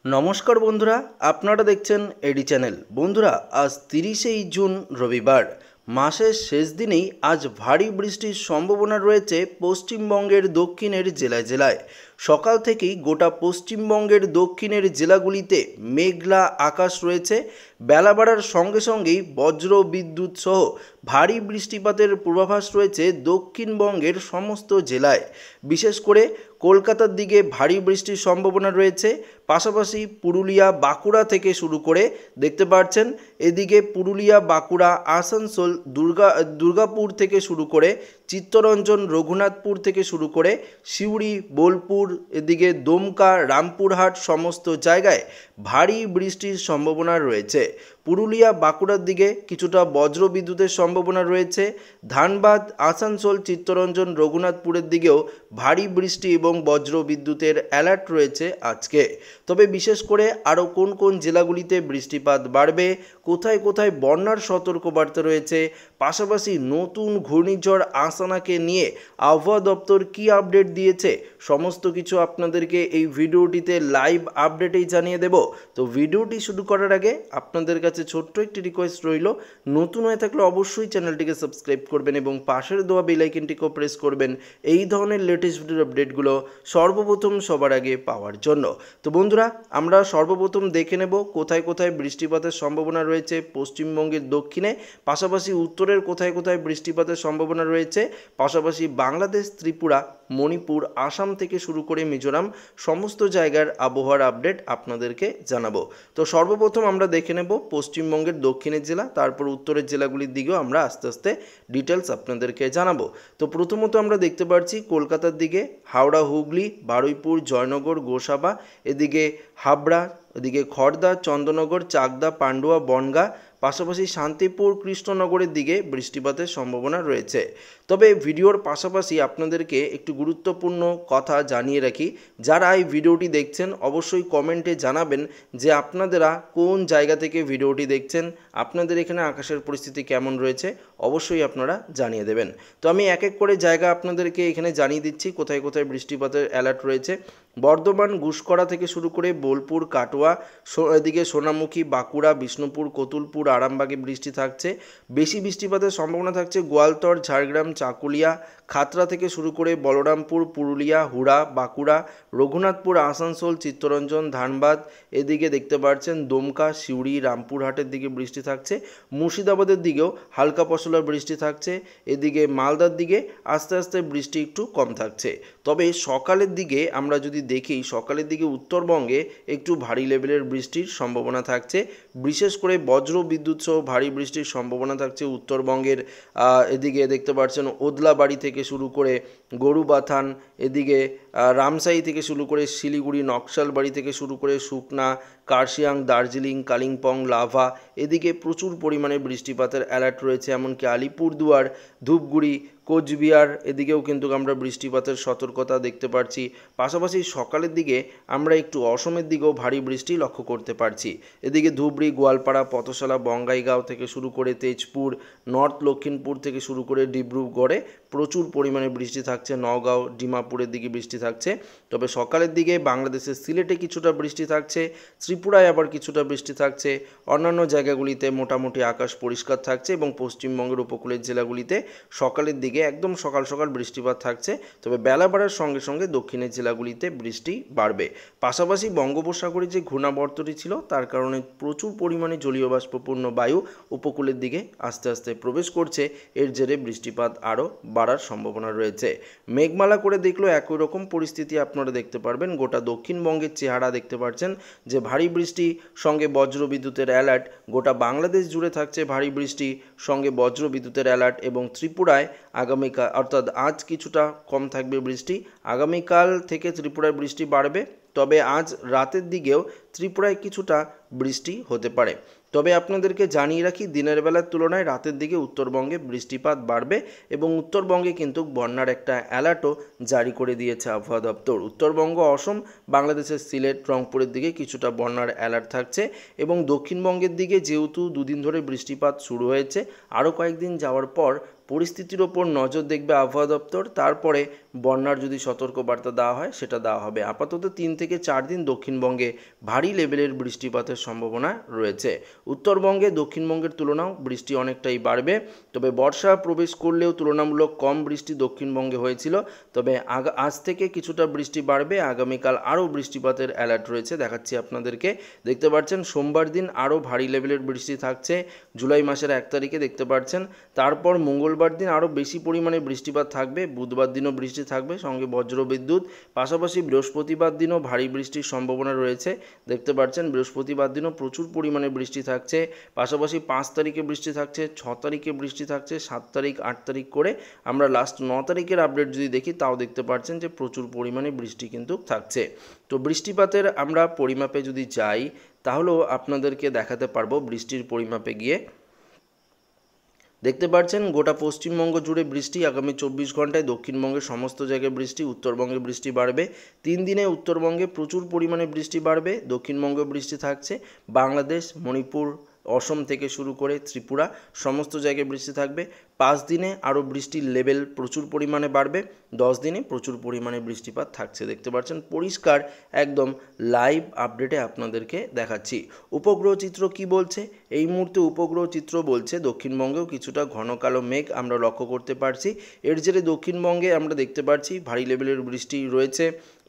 নমস্কার বন্ধুরা, আপনারা দেখছেন এডি চ্যানেল। বন্ধুরা, আজ 30শে জুন রবিবার, মাসের শেষ দিনেই আজ ভারী বৃষ্টির সম্ভাবনা রয়েছে পশ্চিমবঙ্গের দক্ষিণের জেলায় জেলায়। সকাল থেকেই গোটা পশ্চিমবঙ্গের দক্ষিণের জেলাগুলিতে মেঘলা আকাশ রয়েছে। বেলা বাড়ার সঙ্গে সঙ্গেই বজ্র বিদ্যুৎ সহ ভারী বৃষ্টিপাতের পূর্বাভাস রয়েছে দক্ষিণবঙ্গের সমস্ত জেলায়। বিশেষ করে কলকাতার দিকে ভারী বৃষ্টির সম্ভাবনা রয়েছে। পাশাপাশি পুরুলিয়া, বাঁকুড়া থেকে শুরু করে দেখতে পাচ্ছেন এদিকে পুরুলিয়া, বাঁকুড়া, আসানসোল, দুর্গাপুর থেকে শুরু করে চিত্তরঞ্জন, রঘুনাথপুর থেকে শুরু করে সিউড়ি, বোলপুর, এদিকে দমকা, রামপুরহাট সমস্ত জায়গায় ভারী বৃষ্টির সম্ভাবনা রয়েছে। পুরুলিয়া, বাঁকুড়ার দিকে কিছুটা বজ্র বিদ্যুতের সম্ভাবনা রয়েছে। ধানবাদ, আসানসোল, চিত্তরঞ্জন, রঘুনাথপুরের দিকেও ভারী বৃষ্টি এবং বজ্র বিদ্যুতের অ্যালার্ট রয়েছে আজকে। তবে বিশেষ করে আরও কোন কোন জেলাগুলিতে বৃষ্টিপাত বাড়বে, কোথায় কোথায় বন্যার সতর্কবার্তা রয়েছে, পাশাপাশি নতুন ঘূর্ণিঝড় আসানাকে নিয়ে আবহাওয়া দপ্তর কী আপডেট দিয়েছে, সমস্ত কিছু আপনাদেরকে এই ভিডিওটিতে লাইভ আপডেটেই জানিয়ে দেব। তো ভিডিওটি শুরু করার আগে আপনাদের কাছে ছোট্ট একটি রিকোয়েস্ট রইল, নতুন হয়ে থাকলে অবশ্যই চ্যানেলটিকে সাবস্ক্রাইব করবেন এবং পাশের দেওয়া বেল আইকনটিকেও প্রেস করবেন এই ধরনের লেটেস্ট ভিডিওর আপডেটগুলো সর্বপ্রথম সবার আগে পাওয়ার জন্য। তো বন্ধুরা, আমরা সর্বপ্রথম দেখে নেব কোথায় কোথায় বৃষ্টিপাতের সম্ভাবনা রয়েছে পশ্চিমবঙ্গের দক্ষিণে, পাশাপাশি উত্তরের কোথায় কোথায় বৃষ্টিপাতের সম্ভাবনা রয়েছে, পাশাপাশি বাংলাদেশ, ত্রিপুরা, মণিপুর, আসাম থেকে শুরু করে মিজোরাম সমস্ত জায়গার আবহাওয়ার আপডেট আপনাদেরকে জানাবো। তো সর্বপ্রথম আমরা দেখে নেব পশ্চিমবঙ্গের দক্ষিণের জেলা, তারপর উত্তরের জেলাগুলির দিকেও আমরা আস্তে আস্তে ডিটেলস আপনাদেরকে জানাবো। তো প্রথমত আমরা দেখতে পাচ্ছি কলকাতার দিকে হাওড়া, হুগলি, বারুইপুর, জয়নগর, গোসাবা, এদিকে হাবড়া, এদিকে খড়দা, চন্দননগর, চাকদা, পান্ডুয়া, বনগাঁ, পাশাপাশি শান্তিপুর, কৃষ্ণনগরের দিকে বৃষ্টিপাতের সম্ভাবনা রয়েছে। তবে ভিডিওর পাশাপাশি আপনাদেরকে একটু গুরুত্বপূর্ণ কথা জানিয়ে রাখি, যারা এই ভিডিওটি দেখছেন অবশ্যই কমেন্টে জানাবেন যে আপনারা কোন জায়গা থেকে ভিডিওটি দেখছেন, আপনাদের এখানে আকাশের পরিস্থিতি কেমন রয়েছে, অবশ্যই আপনারা জানিয়ে দেবেন। তো আমি এক এক করে জায়গা আপনাদেরকে এখানে জানিয়ে দিচ্ছি কোথায় কোথায় বৃষ্টিপাতের অ্যালার্ট রয়েছে। বর্ধমান, গুসকরা থেকে শুরু করে বোলপুর, কাটোয়া, এদিকে সোনামুখী, বাঁকুড়া, বিষ্ণুপুর, কতুলপুর, আরামবাগে বৃষ্টি থাকছে। বেশি বৃষ্টিপাতের সম্ভাবনা থাকছে গোয়ালতর, ঝাড়গ্রাম, চাকুলিয়া, খাতড়া থেকে শুরু করে বলরামপুর, পুরুলিয়া, হুড়া, বাঁকুড়া, রঘুনাথপুর, আসানসোল, চিত্তরঞ্জন, ধানবাদ, এদিকে দেখতে পাচ্ছেন দমকা, সিউড়ি, রামপুরহাটের দিকে বৃষ্টি থাকছে। মুর্শিদাবাদের দিকেও হালকা পশলা বৃষ্টি থাকছে। এদিকে মালদার দিকে আস্তে আস্তে বৃষ্টি একটু কম থাকছে। তবে সকালের দিকে আমরা যদি দেখি, সকালের দিকে উত্তরবঙ্গে একটু ভারী লেভেলের বৃষ্টির সম্ভাবনা থাকছে। বিশেষ করে বজ্র বিদ্যুৎ সহ ভারী বৃষ্টির সম্ভাবনা থাকছে উত্তরবঙ্গের। এদিকে দেখতে পাচ্ছেন ওদলাবাড়ি থেকে শুরু করে গরুবাথান, এদিকে রামসাই থেকে শুরু করে শিলিগুড়ি, নকশালবাড়ি থেকে শুরু করে সুকনা, কার্শিয়াং, দার্জিলিং, কালিম্পং, লাভা, এদিকে প্রচুর পরিমাণে বৃষ্টিপাতের অ্যালার্ট রয়েছে। এমনকি আলিপুরদুয়ার, ধূপগুড়ি, কোচবিহার, এদিকেও কিন্তু আমরা বৃষ্টিপাতের সতর্কতা দেখতে পাচ্ছি। পাশাপাশি সকালের দিকে আমরা একটু অসমের দিকেও ভারী বৃষ্টি লক্ষ্য করতে পারছি। এদিকে ধুবড়ি, গোয়ালপাড়া, পথশালা, বঙ্গাইগাঁও থেকে শুরু করে তেজপুর, নর্থ লক্ষিমপুর থেকে শুরু করে ডিব্রুগড়ে প্রচুর পরিমাণে বৃষ্টি থাকছে। নওগাঁও, ডিমাপুরের দিকে বৃষ্টি থাকছে। তবে সকালের দিকে বাংলাদেশের সিলেটে কিছুটা বৃষ্টি থাকছে, ত্রিপুরায় আবার কিছুটা বৃষ্টি থাকছে। অন্যান্য জায়গাগুলিতে মোটামুটি আকাশ পরিষ্কার থাকছে এবং পশ্চিমবঙ্গের উপকূলের জেলাগুলিতে সকালের দিকে একদম সকাল সকাল বৃষ্টিপাত থাকছে। তবে বেলা বাড়ার সঙ্গে সঙ্গে দক্ষিণের জেলাগুলিতে বৃষ্টি বাড়বে। পাশাপাশি বঙ্গোপসাগরে যে ঘূর্ণাবর্তটি ছিল তার কারণে প্রচুর পরিমাণে জলীয় বাষ্পপূর্ণ বায়ু উপকূলের দিকে আস্তে আস্তে প্রবেশ করছে। এর জেরে বৃষ্টিপাত আরও বাড়ার সম্ভাবনা রয়েছে। মেঘমালা করে দেখলেও একই রকম পরিস্থিতি আপনারা দেখতে পারবেন। গোটা দক্ষিণবঙ্গের চেহারা দেখতে পাচ্ছেন যে ভারী বৃষ্টি সঙ্গে বজ্র বিদ্যুতের অ্যালার্ট। গোটা বাংলাদেশ জুড়ে থাকছে ভারী বৃষ্টি সঙ্গে বজ্র বিদ্যুতের অ্যালার্ট এবং ত্রিপুরায় আগামীকাল অর্থাৎ আজ কিছুটা কম থাকবে বৃষ্টি। আগামীকাল থেকে ত্রিপুরায় বৃষ্টি বাড়বে। তবে আজ রাতের দিকেও ত্রিপুরায় কিছুটা বৃষ্টি হতে পারে। তবে আপনাদেরকে জানিয়ে রাখি, দিনের বেলার তুলনায় রাতের দিকে উত্তরবঙ্গে বৃষ্টিপাত বাড়বে এবং উত্তরবঙ্গে কিন্তু বন্যার একটা অ্যালার্টও জারি করে দিয়েছে আবহাওয়া দপ্তর। উত্তরবঙ্গ, অসম, বাংলাদেশের সিলেট, রংপুরের দিকে কিছুটা বন্যার অ্যালার্ট থাকছে এবং দক্ষিণবঙ্গের দিকে যেহেতু দুদিন ধরে বৃষ্টিপাত শুরু হয়েছে, আরও কয়েকদিন যাওয়ার পর পরিস্থিতির ওপর নজর দেখবে আবহাওয়া দপ্তর। তারপরে বন্যার যদি সতর্কবার্তা দেওয়া হয় সেটা দেওয়া হবে। আপাতত 3 থেকে 4 দিন দক্ষিণবঙ্গে ভারী লেভেলের বৃষ্টিপাতের সম্ভাবনা রয়েছে। উত্তরবঙ্গে দক্ষিণবঙ্গের তুলনাও বৃষ্টি অনেকটাই বাড়বে, তবে বর্ষা প্রবেশ করলেও তুলনামূলক কম বৃষ্টি দক্ষিণবঙ্গে হয়েছিল। তবে আজ থেকে কিছুটা বৃষ্টি বাড়বে, আগামীকাল আরও বৃষ্টিপাতের অ্যালার্ট রয়েছে, দেখাচ্ছি আপনাদেরকে। দেখতে পাচ্ছেন সোমবার দিন আরও ভারী লেভেলের বৃষ্টি থাকছে, জুলাই মাসের 1 তারিখে দেখতে পাচ্ছেন। তারপর মঙ্গলবার দিন আরও বেশি পরিমাণে বৃষ্টিপাত থাকবে, বুধবার দিনও বৃষ্টি থাকবে সঙ্গে বজ্রবিদ্যুৎ। পাশাপাশি বৃহস্পতিবার দিনও ভারী বৃষ্টির সম্ভাবনা রয়েছে, দেখতে পাচ্ছেন বৃহস্পতিবার দিনও প্রচুর পরিমাণে বৃষ্টি থাকছে। পাশাপাশি 5 তারিখে বৃষ্টি থাকছে, 6 তারিখে বৃষ্টি থাকছে, 7 তারিখ 8 তারিখ করে আমরা লাস্ট 9 তারিখের আপডেট যদি দেখি তাও দেখতে পাচ্ছেন যে প্রচুর পরিমাণে বৃষ্টি কিন্তু থাকছে। তো বৃষ্টিপাতের আমরা পরিমাপে যদি যাই তাহলেও আপনাদেরকে দেখাতে পারবো বৃষ্টির পরিমাপে গিয়ে। দেখতে পাচ্ছেন গোটা পশ্চিমবঙ্গ জুড়ে বৃষ্টি, আগামী 24 ঘন্টায় দক্ষিণবঙ্গের সমস্ত জায়গায় বৃষ্টি, উত্তরবঙ্গে বৃষ্টি বাড়বে। 3 দিনে উত্তরবঙ্গে প্রচুর পরিমাণে বৃষ্টি বাড়বে, দক্ষিণবঙ্গে বৃষ্টি থাকছে। বাংলাদেশ, মণিপুর, অসম থেকে শুরু করে ত্রিপুরা সমস্ত জায়গায় বৃষ্টি থাকবে। 5 দিনে আরও বৃষ্টির লেভেল প্রচুর পরিমাণে বাড়বে, 10 দিনে প্রচুর পরিমাণে বৃষ্টিপাত থাকছে। দেখতে পাচ্ছেন পরিষ্কার একদম লাইভ আপডেটে আপনাদেরকে দেখাচ্ছি। উপগ্রহ চিত্র কি বলছে? এই মুহূর্তে উপগ্রহ চিত্র বলছে দক্ষিণবঙ্গেও কিছুটা ঘন কালো মেঘ আমরা লক্ষ্য করতে পারছি। এর জেরে দক্ষিণবঙ্গে আমরা দেখতে পাচ্ছি ভারী লেভেলের বৃষ্টি রয়েছে।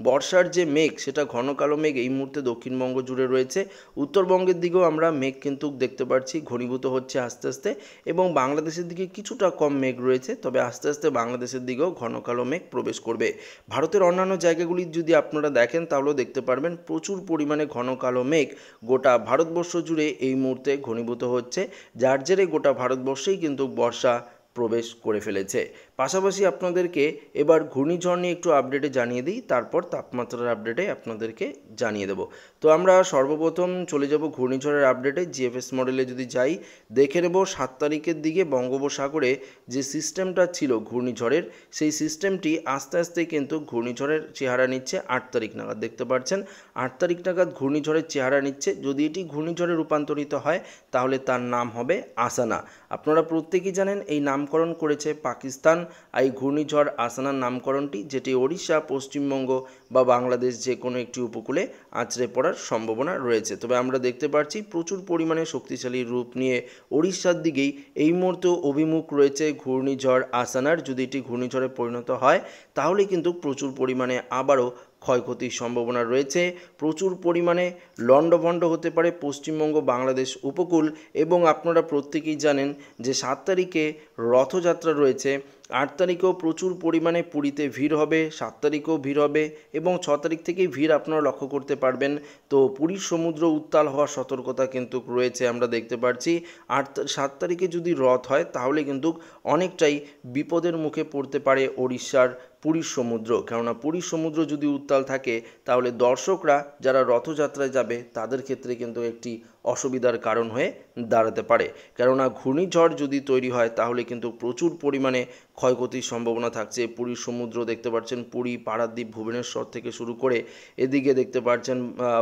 বর্ষার যে মেঘ সেটা ঘন কালো মেঘ এই মুহূর্তে দক্ষিণবঙ্গ জুড়ে রয়েছে। উত্তরবঙ্গের দিকেও আমরা মেঘ কিন্তু দেখতে পাচ্ছি ঘনীভূত হচ্ছে আস্তে আস্তে, এবং বাংলাদেশের দিকে কিছুটা কম মেঘ রয়েছে, তবে আস্তে আস্তে বাংলাদেশের দিকেও ঘন কালো মেঘ প্রবেশ করবে। ভারতের অন্যান্য জায়গাগুলি যদি আপনারা দেখেন তাহলেও দেখতে পারবেন প্রচুর পরিমাণে ঘন কালো মেঘ গোটা ভারতবর্ষ জুড়ে এই মুহূর্তে ঘনীভূত হচ্ছে, যার জেরে গোটা ভারতবর্ষেই কিন্তু বর্ষা প্রবেশ করে ফেলেছে। পাশাপাশি আপনাদেরকে এবার ঘূর্ণিঝড় নিয়ে একটু আপডেটে জানিয়ে দিই, তারপর তাপমাত্রার আপডেটে আপনাদেরকে জানিয়ে দেব। তো আমরা সর্বপ্রথম চলে যাব ঘূর্ণিঝড়ের আপডেটে। জিএফএস মডেলে যদি যাই দেখে নেব 7 তারিখের দিকে বঙ্গোপসাগরে যে সিস্টেমটা ছিল ঘূর্ণিঝড়ের, সেই সিস্টেমটি আস্তে আস্তে কিন্তু ঘূর্ণিঝড়ের চেহারা নিচ্ছে 8 তারিখ নাগাদ। দেখতে পাচ্ছেন 8 তারিখ নাগাদ ঘূর্ণিঝড়ের চেহারা নিচ্ছে। যদি এটি ঘূর্ণিঝড়ে রূপান্তরিত হয় তাহলে তার নাম হবে আসানা। আপনারা প্রত্যেকেই জানেন এই নামকরণ করেছে পাকিস্তান। এই ঘূর্ণিঝড় আসানার নামকরণটি, যেটি ওড়িশা, পশ্চিমবঙ্গ বা বাংলাদেশ যে কোনো একটি উপকূলে আছড়ে পড়ার সম্ভাবনা রয়েছে। তবে আমরা দেখতে পাচ্ছি প্রচুর পরিমাণে শক্তিশালী রূপ নিয়ে ওড়িশার দিকেই এই মুহূর্তে অভিমুখ রয়েছে ঘূর্ণিঝড় আসানার। যদি এটি ঘূর্ণিঝড়ে পরিণত হয় তাহলে কিন্তু প্রচুর পরিমাণে আবারও ক্ষয়ক্ষতির সম্ভাবনা রয়েছে। প্রচুর পরিমাণে লণ্ডভণ্ড হতে পারে পশ্চিমবঙ্গ বাংলাদেশ উপকূল। এবং আপনারা প্রত্যেকেই জানেন যে 7 তারিখে রথযাত্রা রয়েছে, 8 তারিখেও প্রচুর পরিমাণে পুরীতে ভিড় হবে, 7 তারিখেও ভিড় হবে এবং 6 তারিখ থেকেই ভিড় আপনারা লক্ষ্য করতে পারবেন। তো পুরীর সমুদ্র উত্তাল হওয়ার সতর্কতা কিন্তু রয়েছে আমরা দেখতে পাচ্ছি। 7 তারিখে যদি রথ হয় তাহলে কিন্তু অনেকটাই বিপদের মুখে পড়তে পারে ওড়িশার পুরীর সমুদ্র। কেননা পুরীর সমুদ্র যদি উত্তাল থাকে তাহলে দর্শকরা যারা রথযাত্রায় যাবে তাদের ক্ষেত্রে কিন্তু একটি অসুবিধার কারণ হয়ে দাঁড়াতে পারে। কেননা ঘূর্ণিঝড় যদি তৈরি হয় তাহলে কিন্তু প্রচুর পরিমাণে ক্ষয়ক্ষতির সম্ভাবনা থাকছে। পুরীর সমুদ্র দেখতে পাচ্ছেন, পুরী, পারাদ্বীপ, ভুবনেশ্বর থেকে শুরু করে এদিকে দেখতে পাচ্ছেন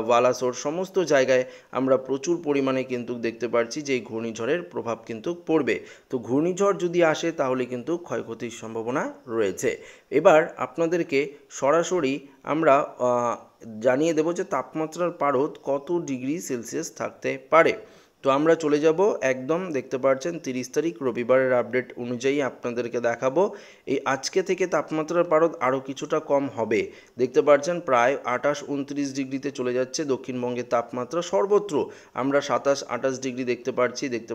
বালাসোর, সমস্ত জায়গায় আমরা প্রচুর পরিমাণে কিন্তু দেখতে পাচ্ছি যে এই ঘূর্ণিঝড়ের প্রভাব কিন্তু পড়বে। তো ঘূর্ণিঝড় যদি আসে তাহলে কিন্তু ক্ষয়ক্ষতির সম্ভাবনা রয়েছে। এবার আপনাদেরকে সরাসরি আমরা জানিয়ে দেব যে তাপমাত্রার পারদ কত ডিগ্রি সেলসিয়াস থাকতে পারে। তো আমরা চলে যাব একদম, দেখতে পাচ্ছেন 30 তারিখ রবিবারের আপডেট অনুযায়ী আপনাদেরকে দেখাবো। এই আজকে থেকে তাপমাত্রার পারদ আরও কিছুটা কম হবে। দেখতে পাচ্ছেন প্রায় 28-29 ডিগ্রিতে চলে যাচ্ছে দক্ষিণবঙ্গের তাপমাত্রা। সর্বত্র আমরা 27-28 ডিগ্রি দেখতে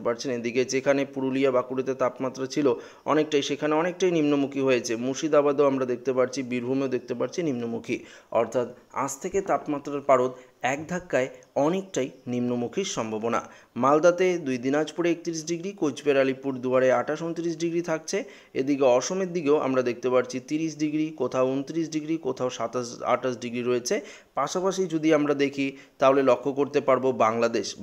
পাচ্ছেন। এদিকে যেখানে পুরুলিয়া, বাঁকুড়াতে তাপমাত্রা ছিল অনেকটাই, সেখানে অনেকটাই নিম্নমুখী হয়েছে। মুর্শিদাবাদেও আমরা দেখতে পাচ্ছি, বীরভূমেও দেখতে পাচ্ছি নিম্নমুখী। অর্থাৎ আজ থেকে তাপমাত্রার পারদ এক ধাক্কায় অনেকটাই নিম্নমুখীর সম্ভাবনা। মালদাতে 2 দিনাজপুরে 31 ডিগ্রি, কোচবিহার, আলিপুরদুয়ারে 28-29 ডিগ্রি থাকছে। এদিকে অসমের দিকেও আমরা দেখতে পাচ্ছি 30 ডিগ্রি, কোথাও 29 ডিগ্রি, কোথাও 27-28 ডিগ্রি রয়েছে। পাশাপাশি যদি আমরা দেখি তাহলে লক্ষ্য করতে পারবো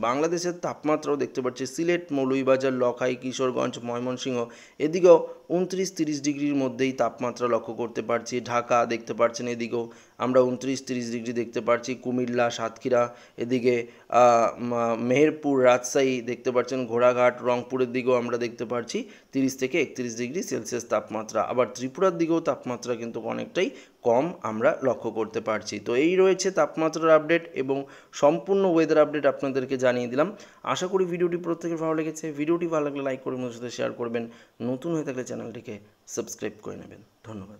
বাংলাদেশের তাপমাত্রাও দেখতে পাচ্ছি সিলেট, মৌলভীবাজার, লখাই, কিশোরগঞ্জ, ময়মনসিংহ এদিকেও 29-30 ডিগ্রির মধ্যেই তাপমাত্রা লক্ষ্য করতে পারছি। ঢাকা দেখতে পাচ্ছেন, এদিকেও আমরা 29-30 ডিগ্রি দেখতে পাচ্ছি। কুমিল্লা, সাতক্ষীরা, এদিকে মেহেরপুর, রাজশাহী দেখতে পাচ্ছেন, ঘোড়াঘাট, রংপুরের দিকেও আমরা দেখতে পাচ্ছি 30 থেকে 31 ডিগ্রি সেলসিয়াস তাপমাত্রা। আবার ত্রিপুরার দিকেও তাপমাত্রা কিন্তু অনেকটাই কম আমরা লক্ষ্য করতে পারছি। তো এই রয়েছে তাপমাত্রার আপডেট এবং সম্পূর্ণ ওয়েদার আপডেট আপনাদেরকে জানিয়ে দিলাম। আশা করি ভিডিওটি প্রত্যেকের ভালো লেগেছে। ভিডিওটি ভালো লাগলে লাইক করে আমার সাথে শেয়ার করবেন। নতুন হয়ে থাকলে চ্যানেলটিকে সাবস্ক্রাইব করে নেবেন। ধন্যবাদ।